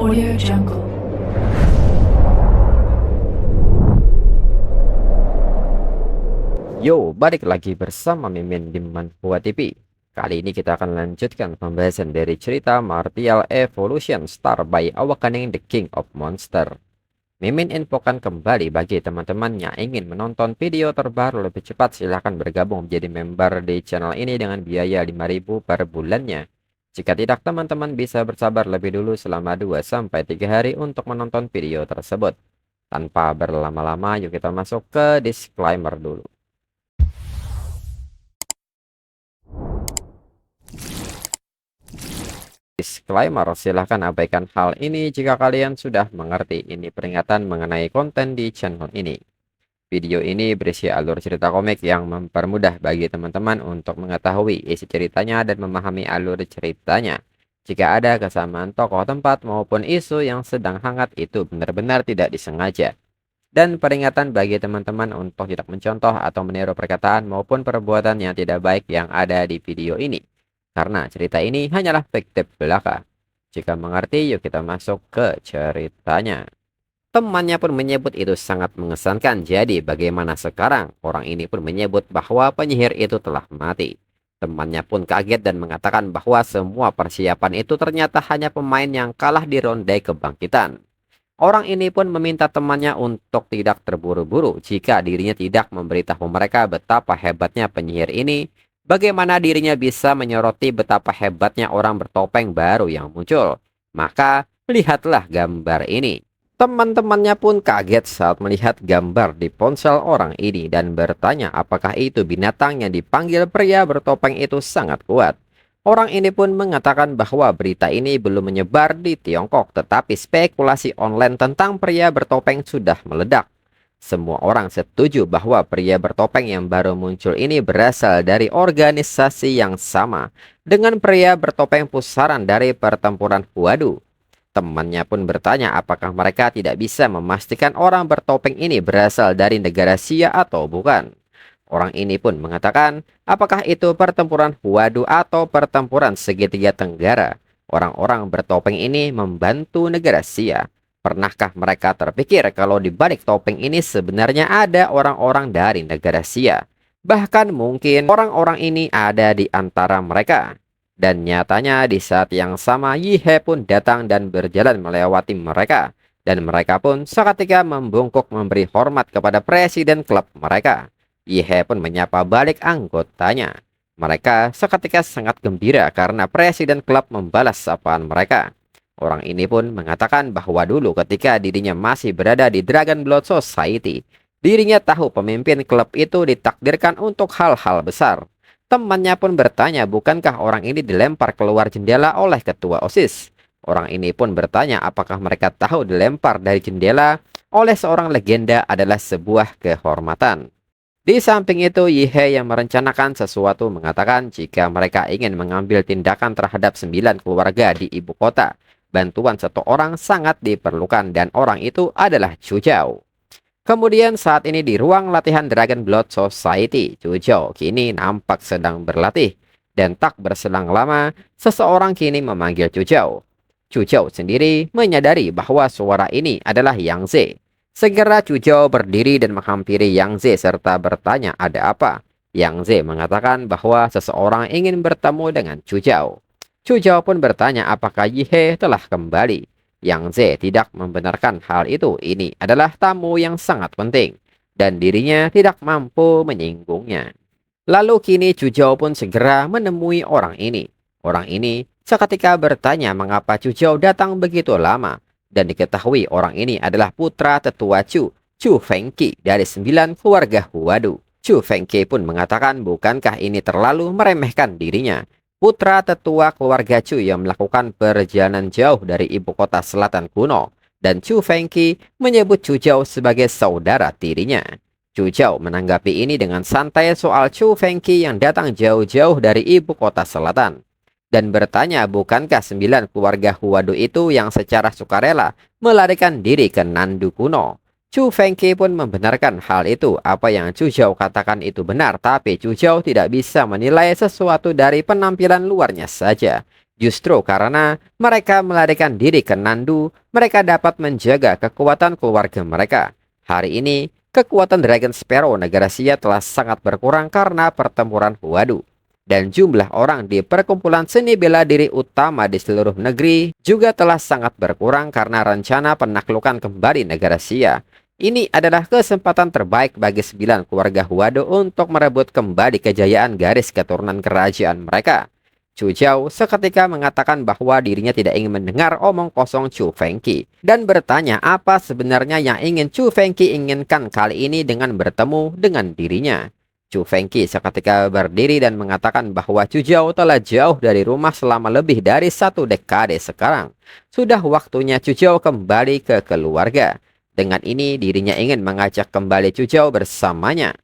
Audio Jungle. Yo, balik lagi bersama Mimin di Manhua TV. Kali ini kita akan lanjutkan pembahasan dari cerita Martial Evolution Star by Awakening the King of Monster. Mimin infokan kembali bagi teman-teman yang ingin menonton video terbaru lebih cepat, silahkan bergabung menjadi member di channel ini dengan biaya 5.000 per bulannya. Jika tidak, teman-teman bisa bersabar lebih dulu selama 2-3 hari untuk menonton video tersebut. Tanpa berlama-lama, yuk kita masuk ke disclaimer dulu. Disclaimer, silahkan abaikan hal ini jika kalian sudah mengerti. Ini peringatan mengenai konten di channel ini. Video ini berisi alur cerita komik yang mempermudah bagi teman-teman untuk mengetahui isi ceritanya dan memahami alur ceritanya. Jika ada kesamaan tokoh, tempat, maupun isu yang sedang hangat, itu benar-benar tidak disengaja. Dan peringatan bagi teman-teman untuk tidak mencontoh atau meniru perkataan maupun perbuatan yang tidak baik yang ada di video ini. Karena cerita ini hanyalah fiktif belaka. Jika mengerti, yuk kita masuk ke ceritanya. Temannya pun menyebut itu sangat mengesankan. Jadi bagaimana sekarang? Orang ini pun menyebut bahwa penyihir itu telah mati. Temannya pun kaget dan mengatakan bahwa semua persiapan itu ternyata hanya pemain yang kalah di ronde kebangkitan. Orang ini pun meminta temannya untuk tidak terburu-buru jika dirinya tidak memberitahu mereka betapa hebatnya penyihir ini. Bagaimana dirinya bisa menyoroti betapa hebatnya orang bertopeng baru yang muncul. Maka, lihatlah gambar ini. Teman-temannya pun kaget saat melihat gambar di ponsel orang ini dan bertanya apakah itu binatang yang dipanggil pria bertopeng itu sangat kuat. Orang ini pun mengatakan bahwa berita ini belum menyebar di Tiongkok, tetapi spekulasi online tentang pria bertopeng sudah meledak. Semua orang setuju bahwa pria bertopeng yang baru muncul ini berasal dari organisasi yang sama dengan pria bertopeng pusaran dari pertempuran Huadu. Temannya pun bertanya apakah mereka tidak bisa memastikan orang bertopeng ini berasal dari negara Xia atau bukan. Orang ini pun mengatakan apakah itu pertempuran Huadu atau pertempuran segitiga tenggara. Orang-orang bertopeng ini membantu negara Xia. Pernahkah mereka terpikir kalau di balik topeng ini sebenarnya ada orang-orang dari negara Xia? Bahkan mungkin orang-orang ini ada di antara mereka. Dan nyatanya di saat yang sama Yi He pun datang dan berjalan melewati mereka. Dan mereka pun seketika membungkuk memberi hormat kepada presiden klub mereka. Yi He pun menyapa balik anggotanya. Mereka seketika sangat gembira karena presiden klub membalas sapaan mereka. Orang ini pun mengatakan bahwa dulu ketika dirinya masih berada di Dragon Blood Society, dirinya tahu pemimpin klub itu ditakdirkan untuk hal-hal besar. Temannya pun bertanya bukankah orang ini dilempar keluar jendela oleh ketua OSIS. Orang ini pun bertanya apakah mereka tahu dilempar dari jendela oleh seorang legenda adalah sebuah kehormatan. Di samping itu, Yi He yang merencanakan sesuatu mengatakan jika mereka ingin mengambil tindakan terhadap 9 keluarga di ibu kota, bantuan satu orang sangat diperlukan dan orang itu adalah Chu Zhao. Kemudian saat ini di ruang latihan Dragon Blood Society, Chu Zhao kini nampak sedang berlatih. Dan tak berselang lama, seseorang kini memanggil Chu Zhao. Chu Zhao sendiri menyadari bahwa suara ini adalah Yang Ze. Segera Chu Zhao berdiri dan menghampiri Yang Ze serta bertanya ada apa. Yang Ze mengatakan bahwa seseorang ingin bertemu dengan Chu Zhao. Chu Zhao pun bertanya apakah Yi He telah kembali. Yang Ze tidak membenarkan hal itu. Ini adalah tamu yang sangat penting. Dan dirinya tidak mampu menyinggungnya. Lalu kini Chu Zhao pun segera menemui orang ini. Orang ini seketika bertanya mengapa Chu Zhao datang begitu lama. Dan diketahui orang ini adalah putra tetua Chu Fengqi dari 9 keluarga Huadu. Chu Fengqi pun mengatakan bukankah ini terlalu meremehkan dirinya. Putra tetua keluarga Chu yang melakukan perjalanan jauh dari ibu kota selatan kuno. Dan Chu Fengqi menyebut Chu Zhao sebagai saudara tirinya. Chu Zhao menanggapi ini dengan santai soal Chu Fengqi yang datang jauh-jauh dari ibu kota selatan. Dan bertanya bukankah 9 keluarga Huadu itu yang secara sukarela melarikan diri ke Nandu kuno. Chu Fengqi pun membenarkan hal itu. Apa yang Chu Zhao katakan itu benar, tapi Chu Zhao tidak bisa menilai sesuatu dari penampilan luarnya saja. Justru karena mereka melarikan diri ke Nandu, mereka dapat menjaga kekuatan keluarga mereka. Hari ini, kekuatan Dragon Sparrow negara Sia telah sangat berkurang karena pertempuran Huadu. Dan jumlah orang di perkumpulan seni bela diri utama di seluruh negeri juga telah sangat berkurang karena rencana penaklukan kembali negara Sia. Ini adalah kesempatan terbaik bagi 9 keluarga Huado untuk merebut kembali kejayaan garis keturunan kerajaan mereka. Chu Jiao seketika mengatakan bahwa dirinya tidak ingin mendengar omong kosong Chu Fengqi dan bertanya apa sebenarnya yang ingin Chu Fengqi inginkan kali ini dengan bertemu dengan dirinya. Chu Fengqi seketika berdiri dan mengatakan bahwa Chu Jiao telah jauh dari rumah selama lebih dari 1 dekade sekarang. Sudah waktunya Chu Jiao kembali ke keluarga. Dengan ini dirinya ingin mengajak kembali Chu Jiao bersamanya.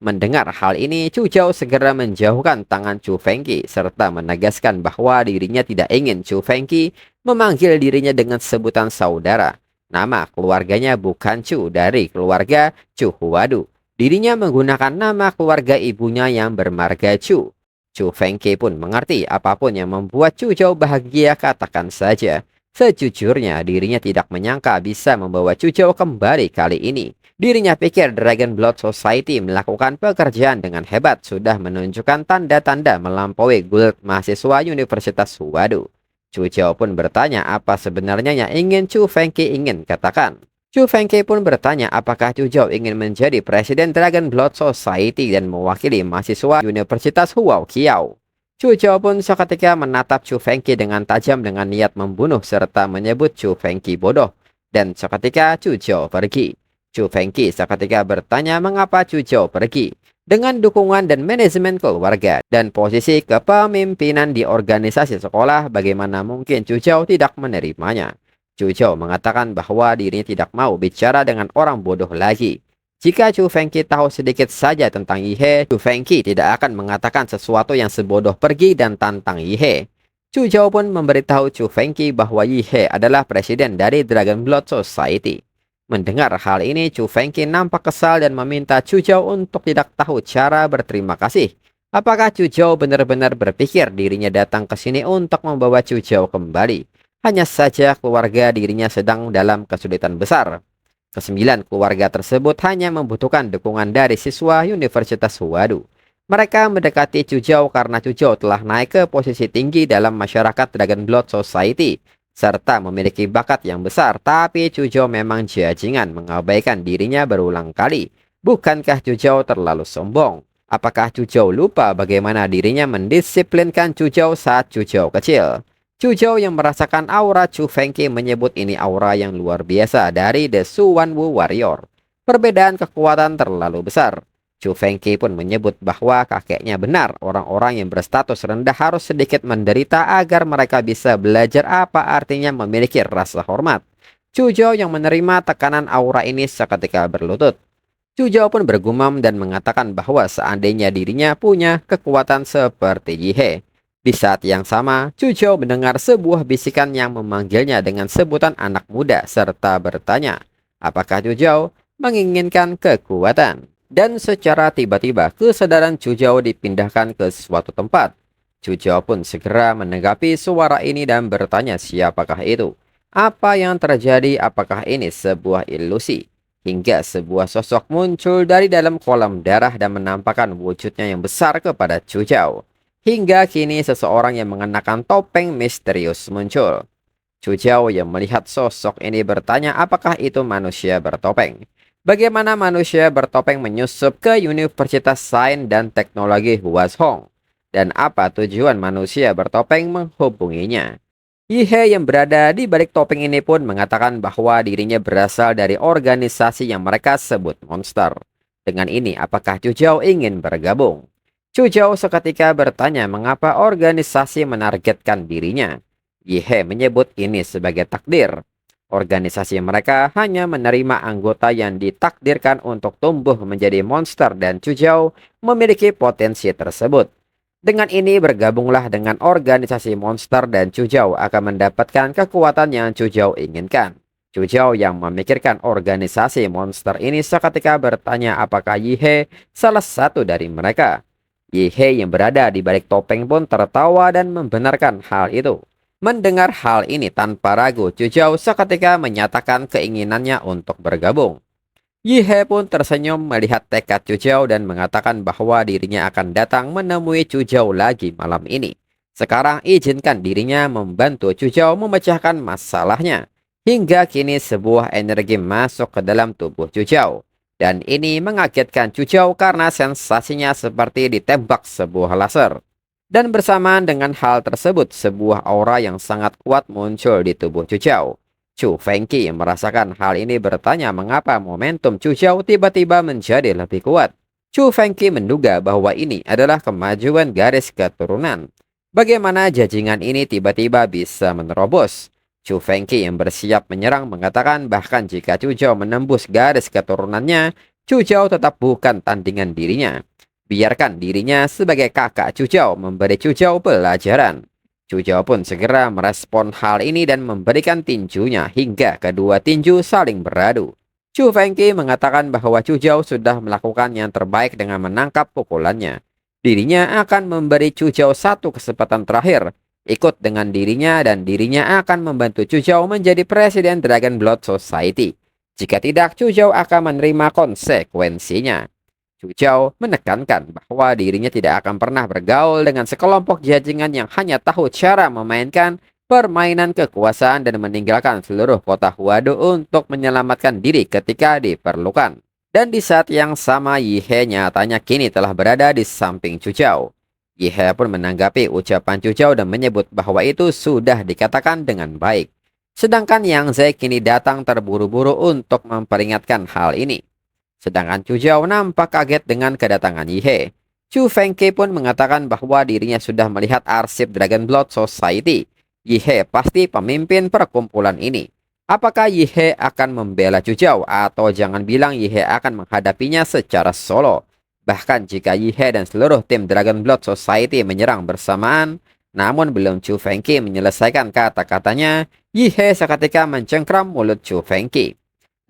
Mendengar hal ini, Chu Jiao segera menjauhkan tangan Chu Fengqi serta menegaskan bahwa dirinya tidak ingin Chu Fengqi memanggil dirinya dengan sebutan saudara. Nama keluarganya bukan Chu dari keluarga Chu Huadu. Dirinya menggunakan nama keluarga ibunya yang bermarga Chu. Chu Fengqi pun mengerti apapun yang membuat Chu Jiao bahagia katakan saja. Sejujurnya dirinya tidak menyangka bisa membawa Chu Jiao kembali kali ini. Dirinya pikir Dragon Blood Society melakukan pekerjaan dengan hebat, sudah menunjukkan tanda-tanda melampaui guild mahasiswa Universitas Huadu. Chu Jiao pun bertanya apa sebenarnya yang ingin Chu Fengqi ingin katakan. Chu Fengqi pun bertanya apakah Chu Jiao ingin menjadi presiden Dragon Blood Society dan mewakili mahasiswa Universitas Huao Qiao. Chu Jiao pun seketika menatap Chu Fengqi dengan tajam dengan niat membunuh serta menyebut Chu Fengqi bodoh. Dan seketika Chu Jiao pergi. Chu Fengqi seketika bertanya mengapa Chu Jiao pergi. Dengan dukungan dan manajemen keluarga dan posisi kepemimpinan di organisasi sekolah, bagaimana mungkin Chu Jiao tidak menerimanya? Chu Jiao mengatakan bahwa dirinya tidak mau bicara dengan orang bodoh lagi. Jika Chu Fengqi tahu sedikit saja tentang Yi He, Chu Fengqi tidak akan mengatakan sesuatu yang sebodoh pergi dan tantang Yi He. Chu Jiao pun memberitahu Chu Fengqi bahwa Yi He adalah presiden dari Dragon Blood Society. Mendengar hal ini, Chu Fengqi nampak kesal dan meminta Chu Jiao untuk tidak tahu cara berterima kasih. Apakah Chu Jiao benar-benar berpikir dirinya datang ke sini untuk membawa Chu Jiao kembali? Hanya saja keluarga dirinya sedang dalam kesulitan besar. Kesembilan keluarga tersebut hanya membutuhkan dukungan dari siswa Universitas Huadu. Mereka mendekati Chu Jiao karena Chu Jiao telah naik ke posisi tinggi dalam masyarakat Dragon Blood Society, serta memiliki bakat yang besar, tapi Chu Jiao memang jajingan mengabaikan dirinya berulang kali. Bukankah Chu Jiao terlalu sombong? Apakah Chu Jiao lupa bagaimana dirinya mendisiplinkan Chu Jiao saat Chu Jiao kecil? Chu Jiao yang merasakan aura Chu Fengqi menyebut ini aura yang luar biasa dari The Suwanwu Warrior. Perbedaan kekuatan terlalu besar. Chu Fengqi pun menyebut bahwa kakeknya benar, orang-orang yang berstatus rendah harus sedikit menderita agar mereka bisa belajar apa artinya memiliki rasa hormat. Chu Jiao yang menerima tekanan aura ini seketika berlutut. Chu Jiao pun bergumam dan mengatakan bahwa seandainya dirinya punya kekuatan seperti Yi He. Di saat yang sama, Chu Jiao mendengar sebuah bisikan yang memanggilnya dengan sebutan anak muda serta bertanya, apakah Chu Jiao menginginkan kekuatan? Dan secara tiba-tiba, kesadaran Chu Jiao dipindahkan ke suatu tempat. Chu Jiao pun segera menanggapi suara ini dan bertanya siapakah itu? Apa yang terjadi? Apakah ini sebuah ilusi? Hingga sebuah sosok muncul dari dalam kolam darah dan menampakkan wujudnya yang besar kepada Chu Jiao. Hingga kini seseorang yang mengenakan topeng misterius muncul. Chu Jiao yang melihat sosok ini bertanya apakah itu manusia bertopeng. Bagaimana manusia bertopeng menyusup ke Universitas Sains dan Teknologi Huazhong? Dan apa tujuan manusia bertopeng menghubunginya? Yi He yang berada di balik topeng ini pun mengatakan bahwa dirinya berasal dari organisasi yang mereka sebut monster. Dengan ini apakah Chu Jiao ingin bergabung? Chu Jiao seketika bertanya mengapa organisasi menargetkan dirinya. Yi He menyebut ini sebagai takdir. Organisasi mereka hanya menerima anggota yang ditakdirkan untuk tumbuh menjadi monster dan Chu Jiao memiliki potensi tersebut. Dengan ini bergabunglah dengan organisasi monster dan Chu Jiao akan mendapatkan kekuatan yang Chu Jiao inginkan. Chu Jiao yang memikirkan organisasi monster ini seketika bertanya apakah Yi He salah satu dari mereka. Yihe yang berada di balik topeng pun tertawa dan membenarkan hal itu. Mendengar hal ini tanpa ragu, Zhao seketika menyatakan keinginannya untuk bergabung. Yihe pun tersenyum melihat tekad Zhao dan mengatakan bahwa dirinya akan datang menemui Zhao lagi malam ini. Sekarang izinkan dirinya membantu Zhao memecahkan masalahnya. Hingga kini sebuah energi masuk ke dalam tubuh Zhao. Dan ini mengagetkan Zhao karena sensasinya seperti ditembak sebuah laser. Dan bersamaan dengan hal tersebut, sebuah aura yang sangat kuat muncul di tubuh Zhao. Chu Fengqi merasakan hal ini bertanya mengapa momentum Zhao tiba-tiba menjadi lebih kuat. Chu Fengqi menduga bahwa ini adalah kemajuan garis keturunan. Bagaimana jajingan ini tiba-tiba bisa menerobos? Chu Fengqi yang bersiap menyerang mengatakan bahkan jika Zhao menembus garis keturunannya, Zhao tetap bukan tandingan dirinya. Biarkan dirinya sebagai kakak Zhao memberi Zhao pelajaran. Zhao pun segera merespon hal ini dan memberikan tinjunya hingga kedua tinju saling beradu. Chu Fengqi mengatakan bahwa Zhao sudah melakukan yang terbaik dengan menangkap pukulannya. Dirinya akan memberi Zhao satu kesempatan terakhir. Ikut dengan dirinya dan dirinya akan membantu Zhao menjadi presiden Dragon Blood Society. Jika tidak, Zhao akan menerima konsekuensinya. Zhao menekankan bahwa dirinya tidak akan pernah bergaul dengan sekelompok jajingan yang hanya tahu cara memainkan permainan kekuasaan dan meninggalkan seluruh kota Huadu untuk menyelamatkan diri ketika diperlukan. Dan di saat yang sama, Yihe nyatanya kini telah berada di samping Zhao. Yihe pun menanggapi ucapan Zhao dan menyebut bahwa itu sudah dikatakan dengan baik. Sedangkan Yang Ze kini datang terburu-buru untuk memperingatkan hal ini. Sedangkan Zhao nampak kaget dengan kedatangan Yihe. Chu Fengqi pun mengatakan bahwa dirinya sudah melihat arsip Dragon Blood Society. Yihe pasti pemimpin perkumpulan ini. Apakah Yihe akan membela Zhao atau jangan bilang Yihe akan menghadapinya secara solo? Bahkan jika Yihe dan seluruh tim Dragon Blood Society menyerang bersamaan, namun belum Chu Fengqi menyelesaikan kata-katanya, Yihe seketika mencengkram mulut Chu Fengqi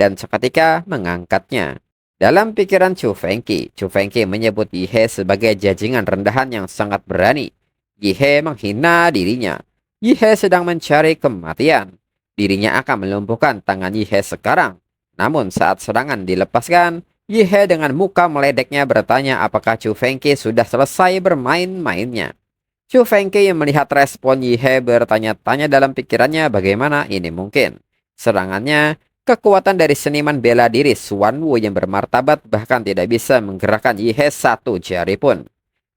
dan seketika mengangkatnya. Dalam pikiran Chu Fengqi menyebut Yihe sebagai jajingan rendahan yang sangat berani. Yihe menghina dirinya. Yihe sedang mencari kematian. Dirinya akan melumpuhkan tangan Yihe sekarang. Namun saat serangan dilepaskan, Yihe dengan muka meledeknya bertanya apakah Chu Fengqi sudah selesai bermain-mainnya. Chu Fengqi yang melihat respon Yihe bertanya-tanya dalam pikirannya bagaimana ini mungkin. Serangannya, kekuatan dari seniman bela diri Xuanwu yang bermartabat bahkan tidak bisa menggerakkan Yihe satu jari pun.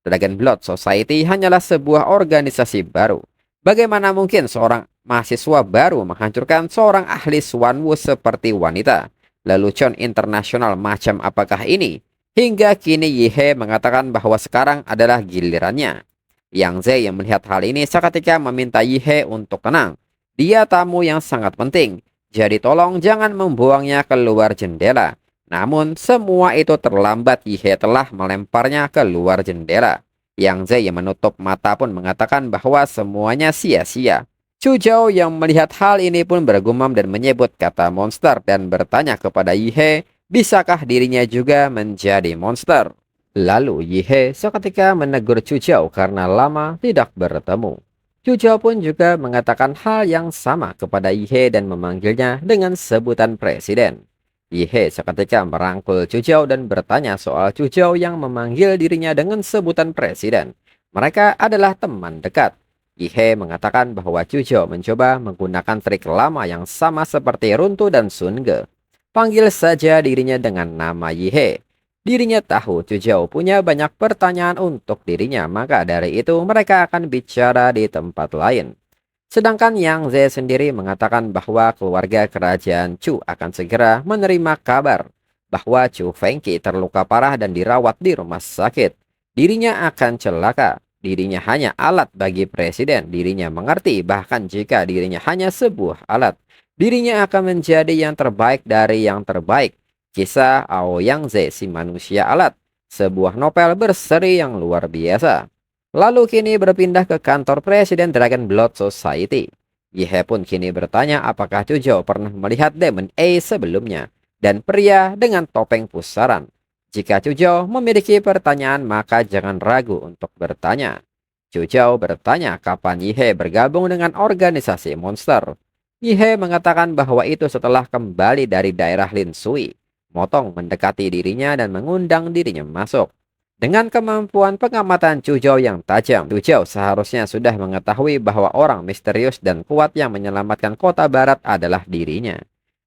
Dragon Blood Society hanyalah sebuah organisasi baru. Bagaimana mungkin seorang mahasiswa baru menghancurkan seorang ahli Xuanwu seperti wanita? Lelucon internasional macam apakah ini? Hingga kini Yihe mengatakan bahwa sekarang adalah gilirannya. Yang Ze yang melihat hal ini seketika meminta Yihe untuk tenang. Dia tamu yang sangat penting. Jadi tolong jangan membuangnya keluar jendela. Namun semua itu terlambat. Yihe telah melemparnya keluar jendela. Yang Ze yang menutup mata pun mengatakan bahwa semuanya sia-sia. Zhao yang melihat hal ini pun bergumam dan menyebut kata monster dan bertanya kepada Yihe, bisakah dirinya juga menjadi monster? Lalu Yihe seketika menegur Zhao karena lama tidak bertemu. Zhao pun juga mengatakan hal yang sama kepada Yihe dan memanggilnya dengan sebutan presiden. Yihe seketika merangkul Zhao dan bertanya soal Zhao yang memanggil dirinya dengan sebutan presiden. Mereka adalah teman dekat. Yihe mengatakan bahwa Zhao mencoba menggunakan trik lama yang sama seperti Runtu dan Sun Ge. Panggil saja dirinya dengan nama Yihe. Dirinya tahu Zhao punya banyak pertanyaan untuk dirinya, maka dari itu mereka akan bicara di tempat lain. Sedangkan Yang Ze sendiri mengatakan bahwa keluarga kerajaan Chu akan segera menerima kabar bahwa Chu Fengqi terluka parah dan dirawat di rumah sakit. Dirinya akan celaka. Dirinya hanya alat bagi presiden. Dirinya mengerti bahkan jika dirinya hanya sebuah alat. Dirinya akan menjadi yang terbaik dari yang terbaik. Kisah Aoyang Ze si manusia alat. Sebuah novel berseri yang luar biasa. Lalu kini berpindah ke kantor Presiden Dragon Blood Society. Yihe pun kini bertanya apakah Zhao pernah melihat Demon A sebelumnya. Dan pria dengan topeng pusaran. Jika Chuzhou memiliki pertanyaan, maka jangan ragu untuk bertanya. Chuzhou bertanya kapan Yihe bergabung dengan organisasi monster. Yihe mengatakan bahwa itu setelah kembali dari daerah Lin Sui. Motong mendekati dirinya dan mengundang dirinya masuk. Dengan kemampuan pengamatan Chuzhou yang tajam, Chuzhou seharusnya sudah mengetahui bahwa orang misterius dan kuat yang menyelamatkan kota barat adalah dirinya.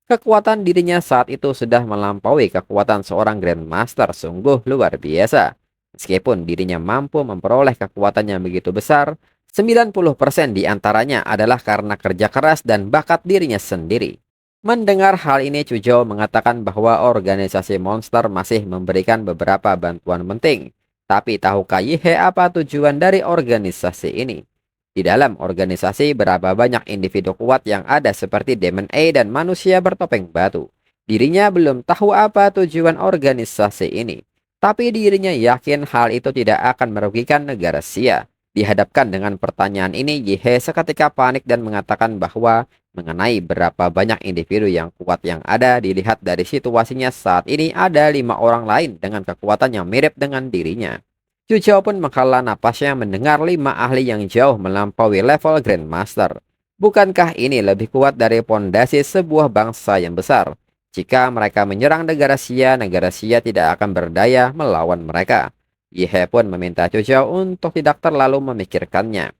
Kekuatan dirinya saat itu sudah melampaui kekuatan seorang Grandmaster, sungguh luar biasa. Meskipun dirinya mampu memperoleh kekuatan yang begitu besar, 90% diantaranya adalah karena kerja keras dan bakat dirinya sendiri. Mendengar hal ini, Chuzhou mengatakan bahwa organisasi monster masih memberikan beberapa bantuan penting. Tapi tahukah Yihe apa tujuan dari organisasi ini? Di dalam organisasi berapa banyak individu kuat yang ada seperti Demon A dan manusia bertopeng batu. Dirinya belum tahu apa tujuan organisasi ini. Tapi dirinya yakin hal itu tidak akan merugikan negara Xia. Dihadapkan dengan pertanyaan ini, Yihe seketika panik dan mengatakan bahwa mengenai berapa banyak individu yang kuat yang ada, dilihat dari situasinya saat ini ada 5 orang lain dengan kekuatan yang mirip dengan dirinya. Chuzhou pun menghela napasnya mendengar 5 ahli yang jauh melampaui level Grandmaster. Bukankah ini lebih kuat dari pondasi sebuah bangsa yang besar? Jika mereka menyerang negara Xia tidak akan berdaya melawan mereka. Yihe pun meminta Chuzhou untuk tidak terlalu memikirkannya.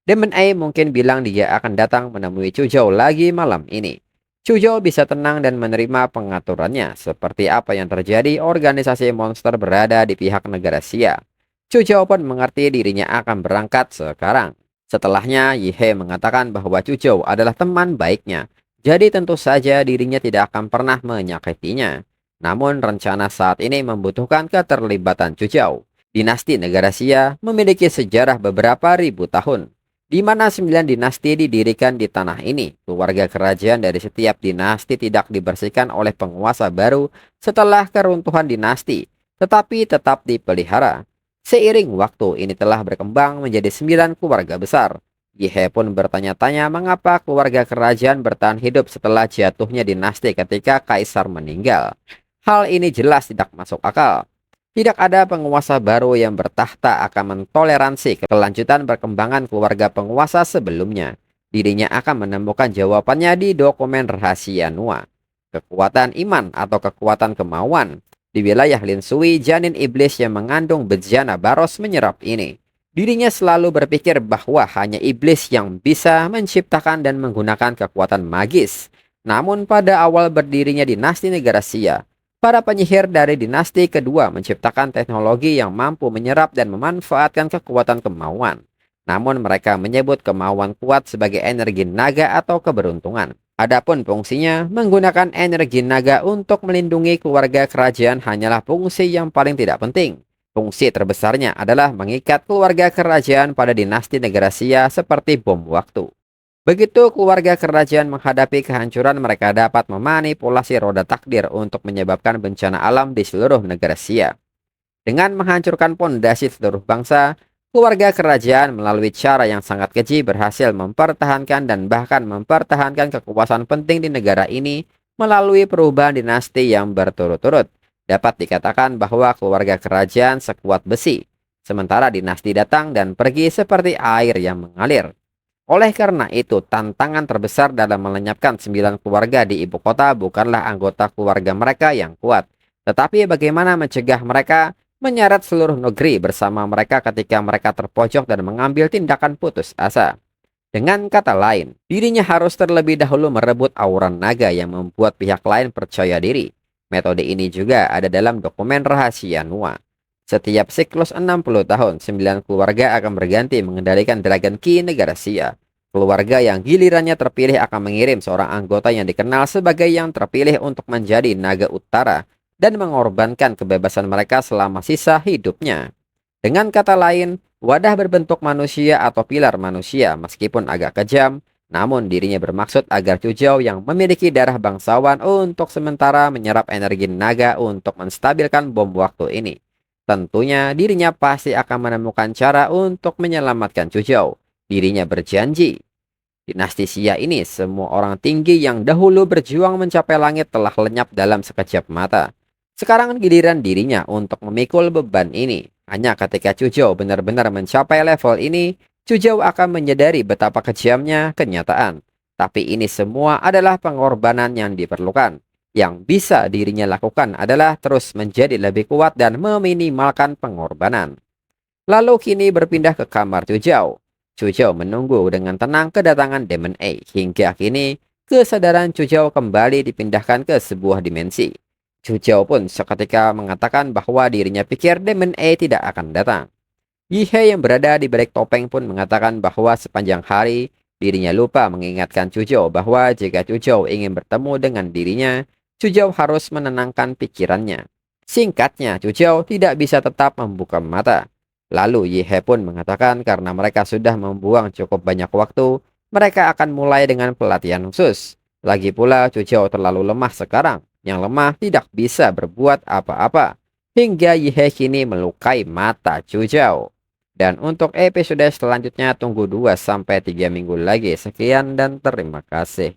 Demon A mungkin bilang dia akan datang menemui Chuzhou lagi malam ini. Chuzhou bisa tenang dan menerima pengaturannya. Seperti apa yang terjadi, organisasi monster berada di pihak negara Xia. Chuzhou pun mengerti dirinya akan berangkat sekarang. Setelahnya, Yihe mengatakan bahwa Chuzhou adalah teman baiknya. Jadi tentu saja dirinya tidak akan pernah menyakitinya. Namun rencana saat ini membutuhkan keterlibatan Chuzhou. Dinasti negara Xia memiliki sejarah beberapa ribu tahun, di mana 9 dinasti didirikan di tanah ini. Keluarga kerajaan dari setiap dinasti tidak dibersihkan oleh penguasa baru setelah keruntuhan dinasti, tetapi tetap dipelihara. Seiring waktu ini telah berkembang menjadi 9 keluarga besar. Yihe pun bertanya-tanya mengapa keluarga kerajaan bertahan hidup setelah jatuhnya dinasti ketika kaisar meninggal. Hal ini jelas tidak masuk akal. Tidak ada penguasa baru yang bertahta akan mentoleransi kelanjutan perkembangan keluarga penguasa sebelumnya. Dirinya akan menemukan jawabannya di dokumen rahasia Nua. Kekuatan iman atau kekuatan kemauan. Di wilayah Lin Sui, janin iblis yang mengandung bejana Baros menyerap ini. Dirinya selalu berpikir bahwa hanya iblis yang bisa menciptakan dan menggunakan kekuatan magis. Namun pada awal berdirinya dinasti negara Xia, para penyihir dari dinasti kedua menciptakan teknologi yang mampu menyerap dan memanfaatkan kekuatan kemauan. Namun mereka menyebut kemauan kuat sebagai energi naga atau keberuntungan. Adapun fungsinya, menggunakan energi naga untuk melindungi keluarga kerajaan hanyalah fungsi yang paling tidak penting. Fungsi terbesarnya adalah mengikat keluarga kerajaan pada dinasti negara Xia seperti bom waktu. Begitu keluarga kerajaan menghadapi kehancuran, mereka dapat memanipulasi roda takdir untuk menyebabkan bencana alam di seluruh negara Xia. Dengan menghancurkan pondasi seluruh bangsa, keluarga kerajaan melalui cara yang sangat keji berhasil mempertahankan dan bahkan mempertahankan kekuasaan penting di negara ini melalui perubahan dinasti yang berturut-turut. Dapat dikatakan bahwa keluarga kerajaan sekuat besi, sementara dinasti datang dan pergi seperti air yang mengalir. Oleh karena itu, tantangan terbesar dalam melenyapkan 9 keluarga di ibu kota bukanlah anggota keluarga mereka yang kuat, tetapi bagaimana mencegah mereka menyeret seluruh negeri bersama mereka ketika mereka terpojok dan mengambil tindakan putus asa. Dengan kata lain, dirinya harus terlebih dahulu merebut aura naga yang membuat pihak lain percaya diri. Metode ini juga ada dalam dokumen rahasia Nua. Setiap siklus 60 tahun, 9 keluarga akan berganti mengendalikan Dragon Key negara Xia. Keluarga yang gilirannya terpilih akan mengirim seorang anggota yang dikenal sebagai yang terpilih untuk menjadi naga utara dan mengorbankan kebebasan mereka selama sisa hidupnya. Dengan kata lain, wadah berbentuk manusia atau pilar manusia meskipun agak kejam, namun dirinya bermaksud agar Chuzhou yang memiliki darah bangsawan untuk sementara menyerap energi naga untuk menstabilkan bom waktu ini. Tentunya dirinya pasti akan menemukan cara untuk menyelamatkan Chuzhou. Dirinya berjanji. Dinasti Xia ini semua orang tinggi yang dahulu berjuang mencapai langit telah lenyap dalam sekejap mata. Sekarang giliran dirinya untuk memikul beban ini. Hanya ketika Chuzhou benar-benar mencapai level ini, Chuzhou akan menyadari betapa kejamnya kenyataan. Tapi ini semua adalah pengorbanan yang diperlukan. Yang bisa dirinya lakukan adalah terus menjadi lebih kuat dan meminimalkan pengorbanan. Lalu kini berpindah ke kamar Chuzhou. Chuzhou menunggu dengan tenang kedatangan Demon A. Hingga kini, kesadaran Chuzhou kembali dipindahkan ke sebuah dimensi. Chuzhou pun seketika mengatakan bahwa dirinya pikir Demon A tidak akan datang. Yihe yang berada di balik topeng pun mengatakan bahwa sepanjang hari, dirinya lupa mengingatkan Chuzhou bahwa jika Chuzhou ingin bertemu dengan dirinya, Chuzhou harus menenangkan pikirannya. Singkatnya, Chuzhou tidak bisa tetap membuka mata. Lalu Yihe pun mengatakan karena mereka sudah membuang cukup banyak waktu, mereka akan mulai dengan pelatihan khusus. Lagi pula Chuzhou terlalu lemah sekarang, yang lemah tidak bisa berbuat apa-apa. Hingga Yihe kini melukai mata Chuzhou. Dan untuk episode selanjutnya tunggu 2 sampai 3 minggu lagi. Sekian dan terima kasih.